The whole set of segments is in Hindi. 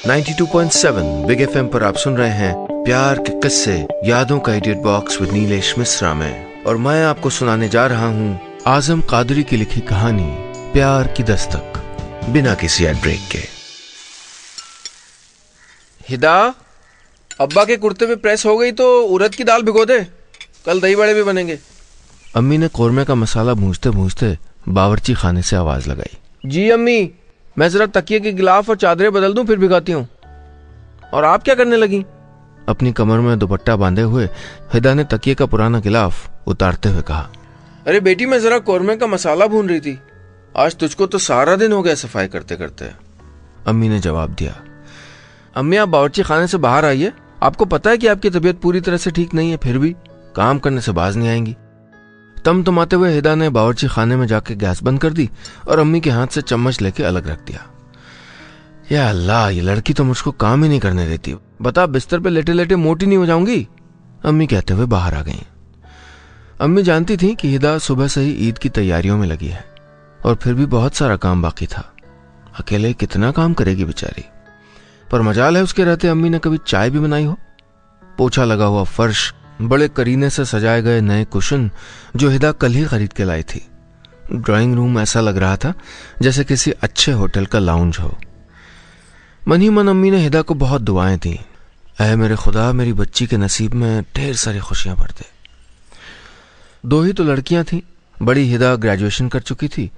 92.7 बिग एफएम पर आप सुन रहे हैं प्यार के किस्से यादों का edit box with Nilesh Mishra में, और मैं आपको सुनाने जा रहा हूँ आजम कादरी की लिखी कहानी प्यार की दस्तक, बिना किसी एड ब्रेक के। हिदा, अब्बा के कुर्ते पे प्रेस हो गई तो उड़द की दाल भिगो दे, कल दही बड़े भी बनेंगे। अम्मी ने कौरमे का मसाला भूंजते भूंजते बावर्ची खाने से आवाज लगाई। जी अम्मी, मैं जरा तकिए की गिलाफ और चादरें बदल दूं फिर भिगाती हूँ। और आप क्या करने लगी? अपनी कमर में दुपट्टा बांधे हुए हिदा ने तकिए का पुराना गिलाफ उतारते हुए कहा। अरे बेटी, मैं जरा कौरमे का मसाला भून रही थी, आज तुझको तो सारा दिन हो गया सफाई करते करते। अम्मी ने जवाब दिया। अम्मी, आप बावर्ची खाने से बाहर आइए, आपको पता है कि आपकी तबीयत पूरी तरह से ठीक नहीं है, फिर भी काम करने से बाज नहीं आएंगी। तमतमाते हुए हिदा ने बावर्ची खाने में जाके गैस बंद कर दी और अम्मी के हाथ से चम्मच लेके अलग रख दिया। या अल्लाह, ये लड़की तो मुझको काम ही नहीं करने देती। बता, बिस्तर पे लेटे लेटे मोटी नहीं हो जाऊंगी? अम्मी कहते हुए बाहर आ गईं। अम्मी जानती थी कि हिदा सुबह से ही ईद की तैयारियों में लगी है और फिर भी बहुत सारा काम बाकी था। अकेले कितना काम करेगी बेचारी, पर मजाल है उसके रहते अम्मी ने कभी चाय भी बनाई हो। पोछा लगा हुआ फर्श, बड़े करीने से सजाए गए नए कुशन जो हिदा कल ही खरीद के लाई थी। ड्राइंग रूम ऐसा लग रहा था जैसे किसी अच्छे होटल का लाउंज हो। मन ही मन अम्मी ने हिदा को बहुत दुआएं दी। ऐ मेरे खुदा, मेरी बच्ची के नसीब में ढेर सारी खुशियां भर दे। दो ही तो लड़कियां थीं। बड़ी हिदा ग्रेजुएशन कर चुकी थी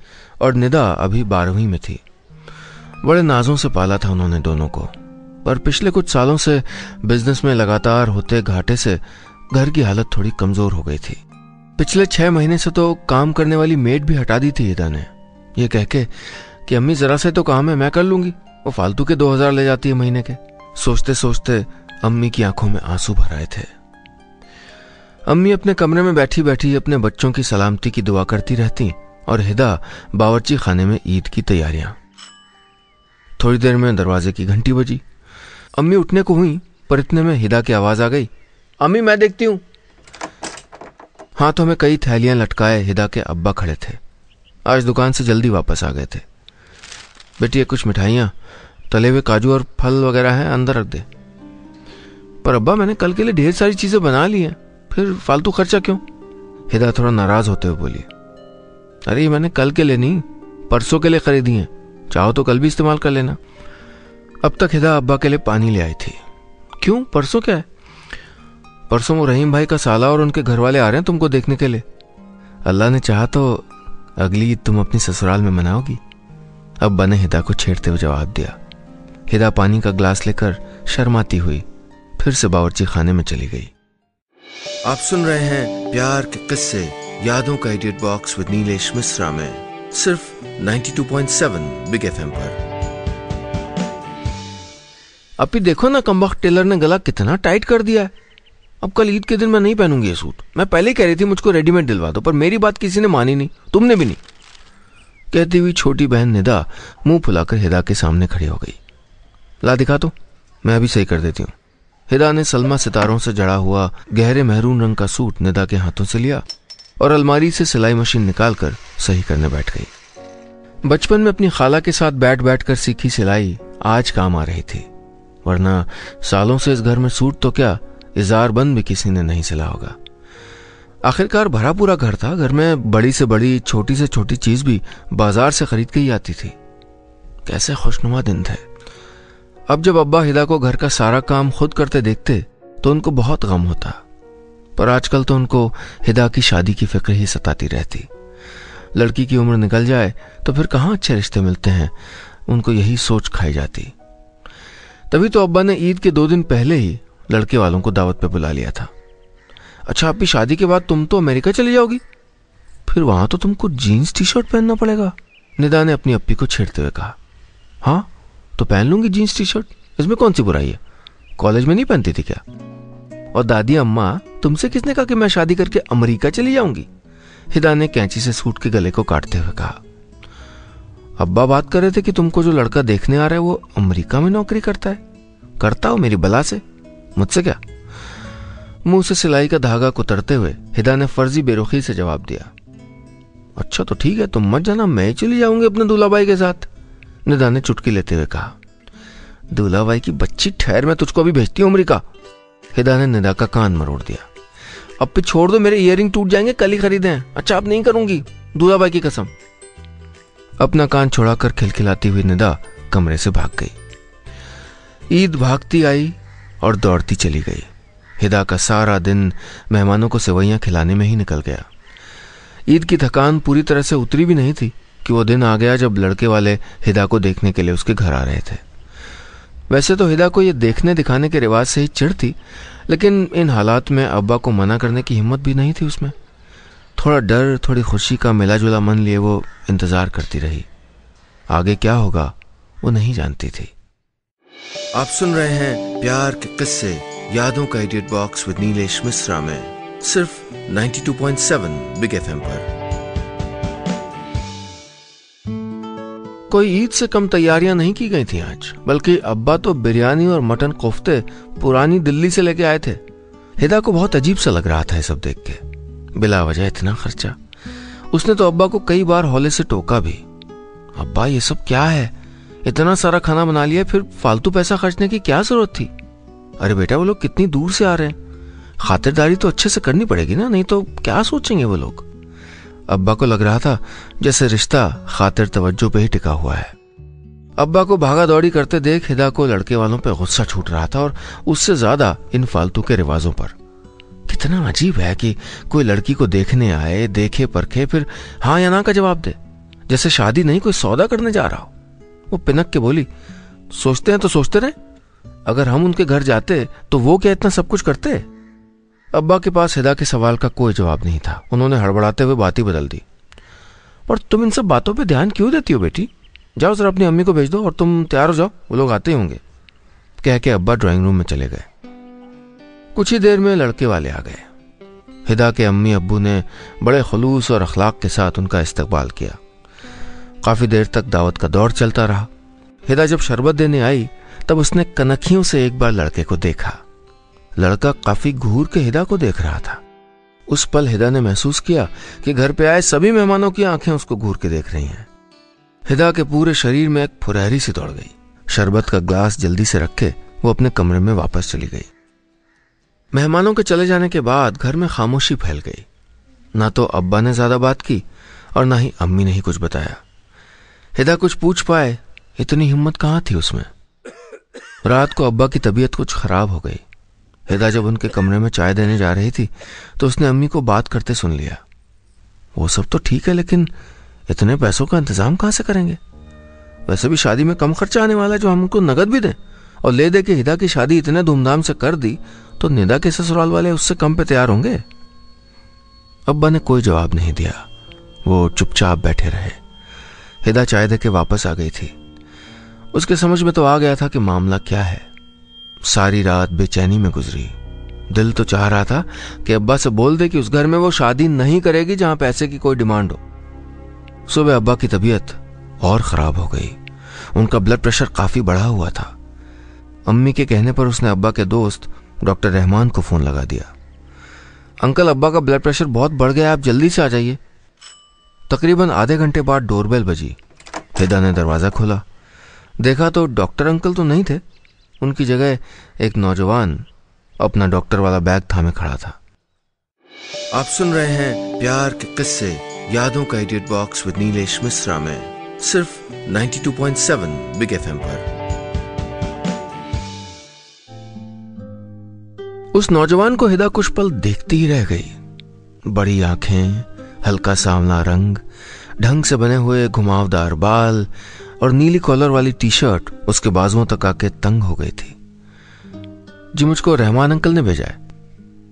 और निदा अभी 12वीं में थी। बड़े नाजों से पाला था उन्होंने दोनों को, पर पिछले कुछ सालों से बिजनेस में लगातार होते घाटे से घर की हालत थोड़ी कमजोर हो गई थी। पिछले 6 महीने से तो काम करने वाली मेड भी हटा दी थी हिदा ने, ये कह के कि अम्मी जरा से तो काम है, मैं कर लूंगी, वो फालतू के 2000 ले जाती है महीने के। सोचते सोचते अम्मी की आंखों में आंसू भर आए थे। अम्मी अपने कमरे में बैठी बैठी अपने बच्चों की सलामती की दुआ करती रहती और हिदा बावर्ची खाने में ईद की तैयारियां। थोड़ी देर में दरवाजे की घंटी बजी। अम्मी उठने को हुई, पर इतने में हिदा की आवाज आ गई। अम्मी, मैं देखती हूँ। हाथों में कई थैलियां लटकाए हिदा के अब्बा खड़े थे। आज दुकान से जल्दी वापस आ गए थे। बेटी, ये कुछ मिठाइयां, तले हुए काजू और फल वगैरह हैं, अंदर रख दे। पर अब्बा, मैंने कल के लिए ढेर सारी चीजें बना ली हैं, फिर फालतू खर्चा क्यों? हिदा थोड़ा नाराज होते हुए बोली। अरे ये मैंने कल के लिए नहीं, परसों के लिए खरीदी हैं, चाहो तो कल भी इस्तेमाल कर लेना। अब तक हिदा अब्बा के लिए पानी ले आई थी। क्यों, परसों क्या है? परसों वो रहीम भाई का साला और उनके घर वाले आ रहे हैं तुमको देखने के लिए। अल्लाह ने चाहा तो अगली ईद तुम अपनी ससुराल में मनाओगी। अब्बा ने हिदा को छेड़ते हुए जवाब दिया। हिदा पानी का ग्लास लेकर शर्माती हुई फिर से बावर्ची खाने में चली गई। आप सुन रहे हैं प्यार के किस्से यादों का edit box with Nilesh Mishra में, सिर्फ 92.7 बिग एफएम पर। अभी देखो ना, कमबख्त टेलर ने गला कितना टाइट कर दिया है। अब कल ईद के दिन मैं नहीं पहनूंगी ये सूट। मैं पहले ही कह रही थी मुझको रेडीमेड दिलवा दो, पर मेरी बात किसी ने मानी नहीं, तुमने भी नहीं। कहती हुई छोटी बहन निदा मुंह फुलाकर हिदा के सामने खड़ी हो गई। ला दिखा तो, मैं अभी सही कर देती हूँ। हिदा ने सलमा सितारों से जड़ा हुआ गहरे महरून रंग का सूट निदा के हाथों से लिया और अलमारी से सिलाई मशीन निकालकर सही करने बैठ गई। बचपन में अपनी खाला के साथ बैठ बैठ कर सीखी सिलाई आज काम आ रही थी, वरना सालों से इस घर में सूट तो क्या, इजार बंद भी किसी ने नहीं सिला होगा। आखिरकार भरा पूरा घर था, घर में बड़ी से बड़ी छोटी से छोटी चीज भी बाजार से खरीद के ही आती थी। कैसे खुशनुमा दिन थे। अब जब अब्बा हिदा को घर का सारा काम खुद करते देखते तो उनको बहुत गम होता, पर आजकल तो उनको हिदा की शादी की फिक्र ही सताती रहती। लड़की की उम्र निकल जाए तो फिर कहाँ अच्छे रिश्ते मिलते हैं, उनको यही सोच खाई जाती। तभी तो अब्बा ने ईद के 2 दिन पहले ही लड़के वालों को दावत पे बुला लिया था। अच्छा, आपकी शादी के बाद तुम तो अमेरिका चली जाओगी, फिर वहां तो तुमको जीन्स टी शर्ट पहनना पड़ेगा, निदा ने अपनी अप्पी को छेड़ते हुए कहा। हाँ, तो पहन लूंगी जीन्स टी शर्ट, इसमें कौन सी बुराई है, कॉलेज में नहीं पहनती थी क्या? और दादी अम्मा, तुमसे किसने कहा कि मैं शादी करके अमेरिका चली जाऊंगी? हिदा ने कैंची से सूट के गले को काटते हुए कहा। अब्बा बात कर रहे थे कि तुमको जो लड़का देखने आ रहा है वो अमेरिका में नौकरी करता है। करता हो मेरी बला से, मुझसे क्या? मुंह से सिलाई का धागा कुतरते हुए हिदा ने फर्जी बेरुखी से जवाब दिया। अच्छा तो ठीक है, तुम मत जाना, मैं चली जाऊंगी अपने दूल्हा भाई के साथ, निदा ने चुटकी लेते हुए कहा। दूल्हा भाई की बच्ची, ठहर, मैं तुझको अभी भेजती हूँ अमेरिका। हिदा ने निदा का कान मरोड़ दिया। अब भी छोड़ दो, मेरे इयररिंग टूट जाएंगे, कल ही खरीदे हैं। अच्छा अब नहीं करूंगी, दूल्हा भाई की कसम। अपना कान छुड़ाकर खिलखिलाती हुई निदा कमरे से भाग गई। ईद भागती आई और दौड़ती चली गई। हिदा का सारा दिन मेहमानों को सेवइयां खिलाने में ही निकल गया। ईद की थकान पूरी तरह से उतरी भी नहीं थी कि वो दिन आ गया जब लड़के वाले हिदा को देखने के लिए उसके घर आ रहे थे। वैसे तो हिदा को ये देखने दिखाने के रिवाज से ही चिढ़ थी, लेकिन इन हालात में अब्बा को मना करने की हिम्मत भी नहीं थी उसमें। थोड़ा डर, थोड़ी खुशी का मिला जुला मन लिए वो इंतजार करती रही। आगे क्या होगा वो नहीं जानती थी। आप सुन रहे हैं प्यार के किस्से, यादों का edit box with Nilesh Mishra में, सिर्फ 92.7 बिग एफएम पर। कोई ईद से कम तैयारियां नहीं की गई थी आज, बल्कि अब्बा तो बिरयानी और मटन कोफ्ते पुरानी दिल्ली से लेके आए थे। हिदा को बहुत अजीब सा लग रहा था ये सब देख के। बिला वजह इतना खर्चा। उसने तो अब्बा को कई बार हौले से टोका भी। अब्बा ये सब क्या है, इतना सारा खाना बना लिया, फिर फालतू पैसा खर्चने की क्या जरूरत थी। अरे बेटा वो लोग कितनी दूर से आ रहे हैं, खातिरदारी तो अच्छे से करनी पड़ेगी ना, नहीं तो क्या सोचेंगे वो लोग। अब्बा को लग रहा था जैसे रिश्ता खातिर तवज्जो पे ही टिका हुआ है। अब्बा को भागा दौड़ी करते देख हिदा को लड़के वालों पे गुस्सा छूट रहा था, और उससे ज्यादा इन फालतू के रिवाजों पर। कितना अजीब है कि कोई लड़की को देखने आए, देखे परखे, फिर हाँ या ना का जवाब दे, जैसे शादी नहीं कोई सौदा करने जा रहा हो। वो पिनक के बोली, सोचते हैं तो सोचते रहे, अगर हम उनके घर जाते तो वो क्या इतना सब कुछ करते। अब्बा के पास हिदा के सवाल का कोई जवाब नहीं था। उन्होंने हड़बड़ाते हुए बात ही बदल दी। पर तुम इन सब बातों पे ध्यान क्यों देती हो बेटी, जाओ जरा अपनी अम्मी को भेज दो और तुम तैयार हो जाओ, वो लोग आते ही होंगे। कह के अब्बा ड्राइंग रूम में चले गए। कुछ ही देर में लड़के वाले आ गए। हिदा के अम्मी अब्बू ने बड़े खुलूस और अखलाक के साथ उनका इस्तकबाल किया। काफी देर तक दावत का दौर चलता रहा। हिदा जब शरबत देने आई तब उसने कनखियों से एक बार लड़के को देखा। लड़का काफी घूर के हिदा को देख रहा था। उस पल हिदा ने महसूस किया कि घर पे आए सभी मेहमानों की आंखें उसको घूर के देख रही हैं। हिदा के पूरे शरीर में एक फुरहरी सी दौड़ गई। शरबत का ग्लास जल्दी से रखे वो अपने कमरे में वापस चली गई। मेहमानों के चले जाने के बाद घर में खामोशी फैल गई। ना तो अब्बा ने ज्यादा बात की और ना ही अम्मी ने ही कुछ बताया। हिदा कुछ पूछ पाए इतनी हिम्मत कहाँ थी उसमें। रात को अब्बा की तबीयत कुछ खराब हो गई। हिदा जब उनके कमरे में चाय देने जा रही थी तो उसने अम्मी को बात करते सुन लिया। वो सब तो ठीक है, लेकिन इतने पैसों का इंतजाम कहाँ से करेंगे। वैसे भी शादी में कम खर्चा आने वाला है, जो हम उनको नगद भी दें और ले दे के हिदा की शादी इतने धूमधाम से कर दी तो निदा के ससुराल वाले उससे कम पे तैयार होंगे। अब्बा ने कोई जवाब नहीं दिया। वो चुपचाप बैठे रहे। हिदा चाय दे के वापस आ गई थी। उसके समझ में तो आ गया था कि मामला क्या है। सारी रात बेचैनी में गुजरी। दिल तो चाह रहा था कि अब्बा से बोल दे कि उस घर में वो शादी नहीं करेगी जहां पैसे की कोई डिमांड हो। सुबह अब्बा की तबीयत और खराब हो गई। उनका ब्लड प्रेशर काफी बढ़ा हुआ था। अम्मी के कहने पर उसने अब्बा के दोस्त डॉक्टर रहमान को फोन लगा दिया। अंकल, अब्बा का ब्लड प्रेशर बहुत बढ़ गया, आप जल्दी से आ जाइए। तकरीबन आधे घंटे बाद डोरबेल बजी। हिदा ने दरवाजा खोला। देखा तो डॉक्टर अंकल तो नहीं थे। उनकी जगह एक नौजवान अपना डॉक्टर वाला बैग थामे खड़ा था। आप सुन रहे हैं प्यार के किस्से, यादों का edit box with Nilesh Mishra में, सिर्फ 92.7 बिग एफएम पर। उस नौजवान को हिदा कुछ पल देखती ही रह गई। बड़ी आंखें, हल्का सांवला रंग, ढंग से बने हुए घुमावदार बाल और नीली कॉलर वाली टी शर्ट उसके बाजुओं तक आके तंग हो गई थी। जी मुझको रहमान अंकल ने भेजा है,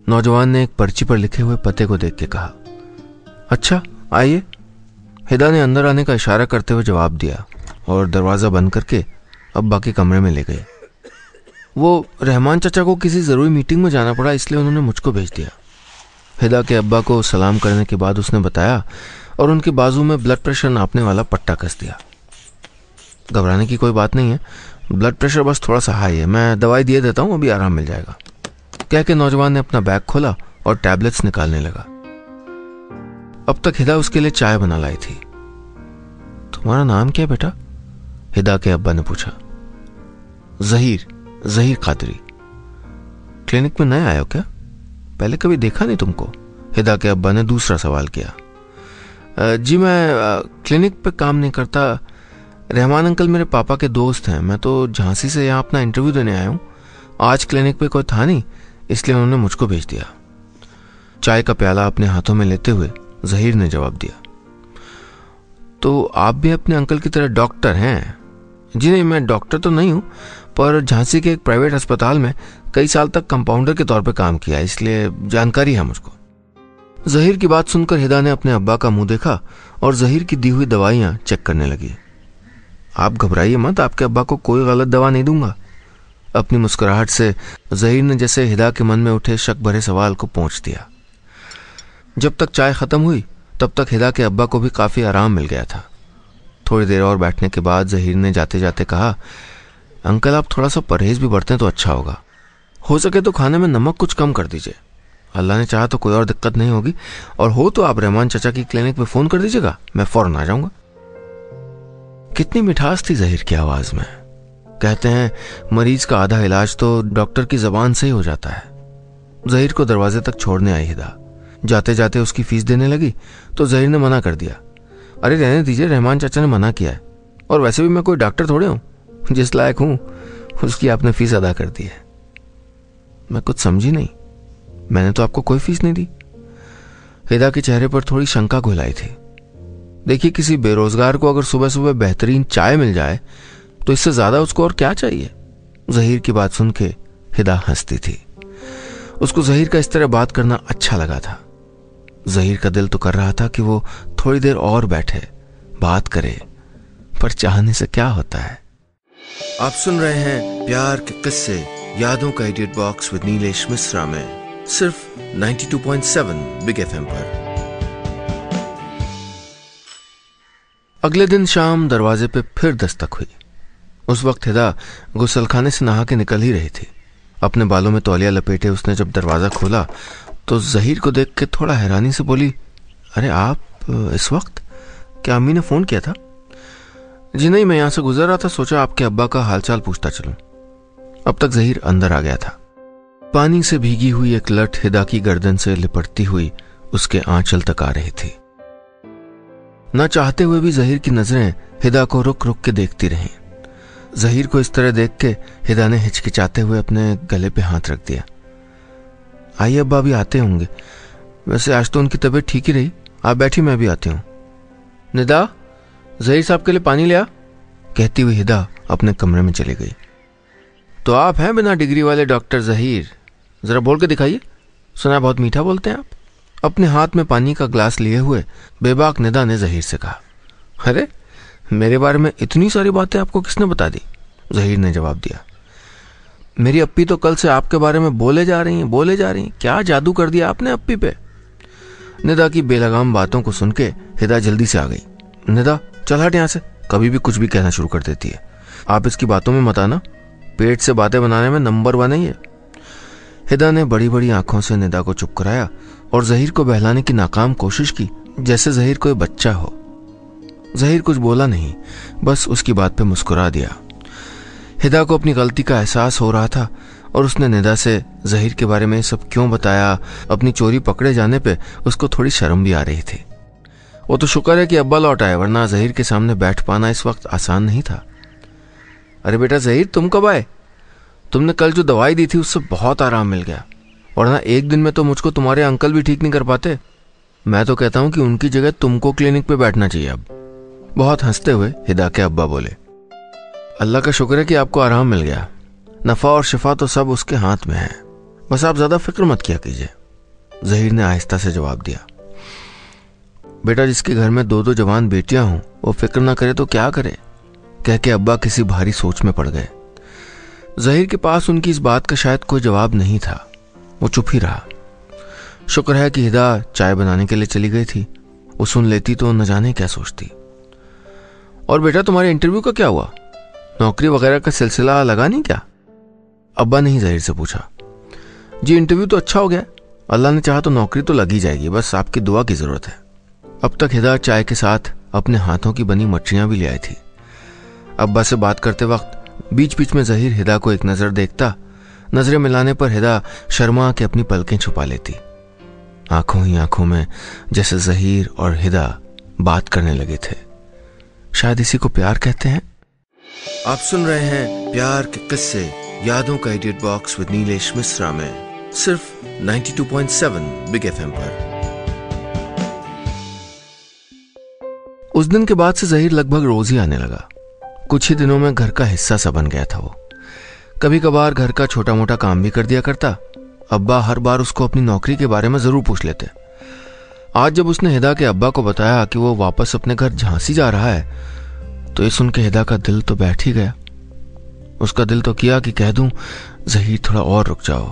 नौजवान ने एक पर्ची पर लिखे हुए पते को देख के कहा। अच्छा आइए। हिदा ने अंदर आने का इशारा करते हुए जवाब दिया और दरवाजा बंद करके अब्बा के कमरे में ले गए। वो रहमान चाचा को किसी जरूरी मीटिंग में जाना पड़ा, इसलिए उन्होंने मुझको भेज दिया। हिदा के अब्बा को सलाम करने के बाद उसने बताया और उनके बाजू में ब्लड प्रेशर नापने वाला पट्टा कस दिया। घबराने की कोई बात नहीं है, ब्लड प्रेशर बस थोड़ा सा हाई है, मैं दवाई दिए देता हूँ, अभी आराम मिल जाएगा। कह के नौजवान ने अपना बैग खोला और टैबलेट्स निकालने लगा। अब तक हिदा उसके लिए चाय बना लाई थी। तुम्हारा नाम क्या है बेटा? हिदा के अब्बा ने पूछा। जहीर कादरी। क्लिनिक में नए आए हो क्या? पहले कभी देखा नहीं तुमको? हिदा के अब्बा ने दूसरा सवाल किया। जी मैं क्लिनिक पे काम नहीं करता। रहमान अंकल मेरे पापा के दोस्त हैं। मैं तो झांसी से यहाँ अपना इंटरव्यू देने आया हूँ। आज क्लिनिक पे कोई था नहीं, इसलिए उन्होंने मुझको भेज दिया। चाय का प्याला अपने हाथों में लेते हुए जहीर ने जवाब दिया। तो आप भी अपने अंकल की तरह डॉक्टर हैं? जी नहीं, मैं डॉक्टर तो नहीं हूँ, पर झांसी के एक प्राइवेट अस्पताल में कई साल तक कंपाउंडर के तौर पे काम किया, इसलिए जानकारी है मुझको। जहीर की बात सुनकर हिदा ने अपने अब्बा का मुंह देखा और जहीर की दी हुई दवाइयां चेक करने लगी। आप घबराइए मत, आपके अब्बा को कोई गलत दवा नहीं दूंगा। अपनी मुस्कुराहट से जहीर ने जैसे हिदा के मन में उठे शक भरे सवाल को पोंछ दिया। जब तक चाय खत्म हुई तब तक हिदा के अब्बा को भी काफी आराम मिल गया था। थोड़ी देर और बैठने के बाद जहीर ने जाते जाते कहा, अंकल आप थोड़ा सा परहेज भी बरतें तो अच्छा होगा। हो सके तो खाने में नमक कुछ कम कर दीजिए। अल्लाह ने चाहा तो कोई और दिक्कत नहीं होगी, और हो तो आप रहमान चाचा की क्लिनिक में फोन कर दीजिएगा, मैं फौरन आ जाऊंगा। कितनी मिठास थी जहीर की आवाज में। कहते हैं मरीज का आधा इलाज तो डॉक्टर की जबान से ही हो जाता है। जहीर को दरवाजे तक छोड़ने आई हिदा। जाते जाते उसकी फीस देने लगी तो जहीर ने मना कर दिया। अरे रहने दीजिए, रहमान चाचा ने मना किया है, और वैसे भी मैं कोई डॉक्टर थोड़े हूं, जिस लायक हूं उसकी आपने फीस अदा कर दी है। मैं कुछ समझी नहीं, मैंने तो आपको कोई फीस नहीं दी। हिदा के चेहरे पर थोड़ी शंका घुलाई थी। देखिए, किसी बेरोजगार को अगर सुबह सुबह बेहतरीन चाय मिल जाए तो इससे ज्यादा उसको और क्या चाहिए। जहीर की बात सुन के हिदा हंसती थी। उसको जहीर का इस तरह बात करना अच्छा लगा था। जहीर का दिल तो कर रहा था कि वो थोड़ी देर और बैठे, बात करे, पर चाहने से क्या होता है। आप सुन रहे हैं प्यार के किस्से यादों का edit box with Nilesh Mishra में, सिर्फ 92.7 बिग एफएम पर। अगले दिन शाम दरवाजे पे फिर दस्तक हुई। उस वक्त हिदा गुसलखाने से नहा के निकल ही रही थी। अपने बालों में तौलिया लपेटे उसने जब दरवाजा खोला तो जहीर को देख के थोड़ा हैरानी से बोली, अरे आप इस वक्त? क्या अम्मी ने फोन किया था? जी नहीं, मैं यहां से गुजर रहा था, सोचा आपके अब्बा का हालचाल पूछता चलूं। अब तक जहीर अंदर आ गया था। पानी से भीगी हुई एक लट हिदा की गर्दन से लिपटती हुई उसके आंचल तक आ रही थी। न चाहते हुए भी जहीर की नजरें हिदा को रुक रुक के देखती रहीं। जहीर को इस तरह देख के हिदा ने हिचकिचाते हुए अपने गले पे हाथ रख दिया। आइए, अब्बा भी आते होंगे, वैसे आज तो उनकी तबीयत ठीक ही रही। आप बैठी, मैं भी आती हूँ। निदा, जहीर साहब के लिए पानी ले आ, कहती हुई हिदा अपने कमरे में चली गई। तो आप हैं बिना डिग्री वाले डॉक्टर जहीर? जरा बोल के दिखाइए, सुना बहुत मीठा बोलते हैं आप। अपने हाथ में पानी का ग्लास लिए हुए बेबाक निदा ने जहीर से कहा। अरे मेरे बारे में इतनी सारी बातें आपको किसने बता दी? जहीर ने जवाब दिया। मेरी अप्पी तो कल से आपके बारे में बोले जा रही हैं। क्या जादू कर दिया आपने अप्पी पे? निदा की बेलगाम बातों को सुन के हिदा जल्दी से आ गई। निदा चल हट यहाँ से, कभी भी कुछ भी कहना शुरू कर देती है। आप इसकी बातों में मत आना, पेट से बातें बनाने में नंबर 1 है ये। हिदा ने बड़ी बड़ी आंखों से निदा को चुप कराया और जहीर को बहलाने की नाकाम कोशिश की, जैसे जहीर कोई बच्चा हो। जहीर कुछ बोला नहीं, बस उसकी बात पे मुस्कुरा दिया। हिदा को अपनी गलती का एहसास हो रहा था और उसने निदा से जहीर के बारे में सब क्यों बताया, अपनी चोरी पकड़े जाने पे उसको थोड़ी शर्म भी आ रही थी। वो तो शुक्र है कि अब्बा लौट आए, वरना जहीर के सामने बैठ पाना इस वक्त आसान नहीं था। अरे बेटा जहीर, तुम कब आए? तुमने कल जो दवाई दी थी उससे बहुत आराम मिल गया, वरना एक दिन में तो मुझको तुम्हारे अंकल भी ठीक नहीं कर पाते। मैं तो कहता हूँ कि उनकी जगह तुमको क्लिनिक पे बैठना चाहिए अब। बहुत हंसते हुए हिदा के अब्बा बोले। अल्लाह का शुक्र है कि आपको आराम मिल गया, नफा और शिफा तो सब उसके हाथ में है, बस आप ज्यादा फिक्र मत किया कीजिए। जहीर ने आहिस्ता से जवाब दिया। बेटा जिसके घर में 2-2 जवान बेटियां हों वो फिक्र ना करे तो क्या करे, कह के अब्बा किसी भारी सोच में पड़ गए। जहीर के पास उनकी इस बात का शायद कोई जवाब नहीं था, वो चुप ही रहा। शुक्र है कि हिदा चाय बनाने के लिए चली गई थी, वो सुन लेती तो न जाने क्या सोचती। और बेटा तुम्हारे इंटरव्यू का क्या हुआ, नौकरी वगैरह का सिलसिला लगा नहीं क्या? अब्बा ने ही जहीर से पूछा। जी इंटरव्यू तो अच्छा हो गया, अल्लाह ने चाहा तो नौकरी तो लगी जाएगी, बस आपकी दुआ की जरूरत है। अब तक हिदा चाय के साथ अपने हाथों की बनी मछलियां भी ले आई थी। अब्बा से बात करते वक्त बीच बीच में जहीर हिदा को एक नजर देखता। नजरें मिलाने पर हिदा शर्मा के अपनी पलकें छुपा लेती। आंखों ही आंखों में जैसे जहीर और हिदा बात करने लगे थे। शायद इसी को प्यार कहते हैं। आप सुन रहे हैं प्यार के किस्से यादों का edit box with Nilesh Mishra में, सिर्फ 92.7 बिग एफएम पर। उस दिन के बाद से जहीर लगभग रोज ही आने लगा। कुछ ही दिनों में घर का हिस्सा सा बन गया था वो। कभी कभार घर का छोटा मोटा काम भी कर दिया करता। अब्बा हर बार उसको अपनी नौकरी के बारे में जरूर पूछ लेते। आज जब उसने हिदा के अब्बा को बताया कि वो वापस अपने घर झांसी जा रहा है, तो ये सुन के हिदा का दिल तो बैठ ही गया। उसका दिल तो किया कि कह दूं, जहीर थोड़ा और रुक जाओ,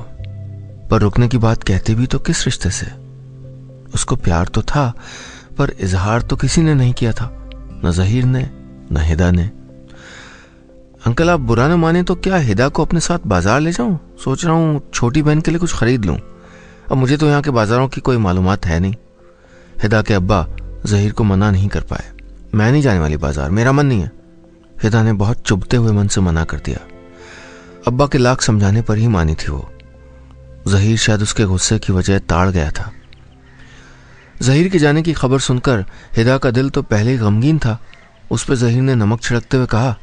पर रुकने की बात कहते भी तो किस रिश्ते से। उसको प्यार तो था, पर इजहार तो किसी ने नहीं किया था, न जहीर ने न हिदा ने। अंकल आप बुरा न माने तो क्या हिदा को अपने साथ बाजार ले जाऊं? सोच रहा हूं छोटी बहन के लिए कुछ खरीद लूं। अब मुझे तो यहाँ के बाजारों की कोई मालूमात है नहीं। हिदा के अब्बा जहीर को मना नहीं कर पाए। मैं नहीं जाने वाली बाजार, मेरा मन नहीं है। हिदा ने बहुत चुभते हुए मन से मना कर दिया। अब्बा के लाख समझाने पर ही मानी थी वो। जहीर शायद उसके गुस्से की वजह ताड़ गया था। जहीर के जाने की खबर सुनकर हिदा का दिल तो पहले ही गमगीन था। उस पर जहीर ने नमक छिड़कते हुए कहा,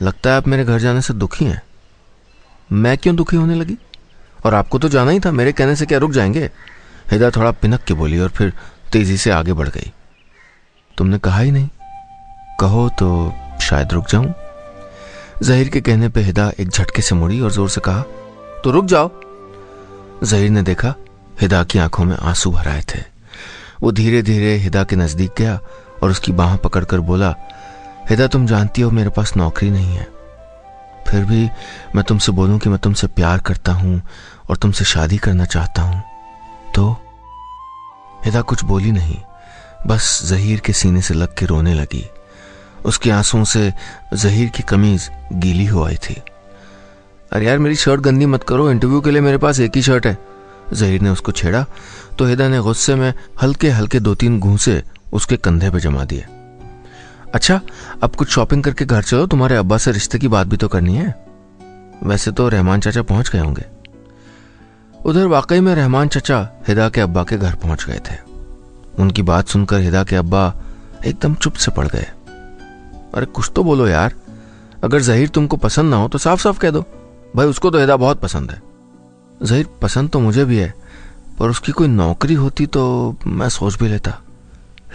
लगता है आप मेरे घर जाने से दुखी हैं। मैं क्यों दुखी होने लगी? और आपको तो जाना ही था, मेरे कहने से क्या रुक जाएंगे? हिदा थोड़ा पिनक के बोली और फिर तेजी से आगे बढ़ गई। तुमने कहा ही नहीं, कहो तो शायद रुक जाऊं। जहीर के कहने पे हिदा एक झटके से मुड़ी और जोर से कहा, तो रुक जाओ। जहीर ने देखा हिदा की आंखों में आंसू भर आए थे। वो धीरे धीरे हिदा के नजदीक गया और उसकी बाह पकड़कर बोला, हिदा तुम जानती हो मेरे पास नौकरी नहीं है, फिर भी मैं तुमसे बोलूं कि मैं तुमसे प्यार करता हूं और तुमसे शादी करना चाहता हूं तो? हिदा कुछ बोली नहीं, बस जहीर के सीने से लग के रोने लगी। उसके आंसुओं से जहीर की कमीज गीली हो आई थी। अरे यार मेरी शर्ट गंदी मत करो, इंटरव्यू के लिए मेरे पास एक ही शर्ट है। जहीर ने उसको छेड़ा तो हिदा ने गुस्से में हल्के हल्के 2-3 घूंसे उसके कंधे पे जमा दिए। अच्छा अब कुछ शॉपिंग करके घर चलो, तुम्हारे अब्बा से रिश्ते की बात भी तो करनी है। वैसे तो रहमान चाचा पहुंच गए होंगे। उधर वाकई में रहमान चाचा हिदा के अब्बा के घर पहुंच गए थे। उनकी बात सुनकर हिदा के अब्बा एकदम चुप से पड़ गए। अरे कुछ तो बोलो यार, अगर जहीर तुमको पसंद ना हो तो साफ साफ कह दो। भाई उसको तो हिदा बहुत पसंद है। जहीर पसंद तो मुझे भी है, पर उसकी कोई नौकरी होती तो मैं सोच भी लेता।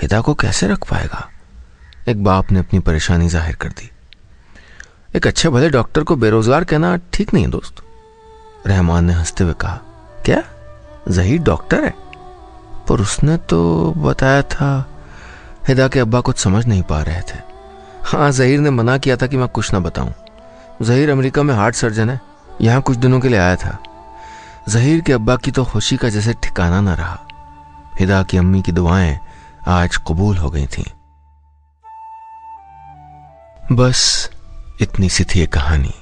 हिदा को कैसे रख पाएगा? एक बाप ने अपनी परेशानी जाहिर कर दी। एक अच्छे भले डॉक्टर को बेरोजगार कहना ठीक नहीं है दोस्त। रहमान ने हंसते हुए कहा, क्या जहीर डॉक्टर है? पर उसने तो बताया था। हिदा के अब्बा कुछ समझ नहीं पा रहे थे। हाँ जहीर ने मना किया था कि मैं कुछ ना बताऊं। जहीर अमेरिका में हार्ट सर्जन है, यहां कुछ दिनों के लिए आया था। जहीर के अब्बा की तो खुशी का जैसे ठिकाना ना रहा। हिदा की अम्मी की दुआएं आज कबूल हो गई थीं। बस इतनी सी थी ये कहानी।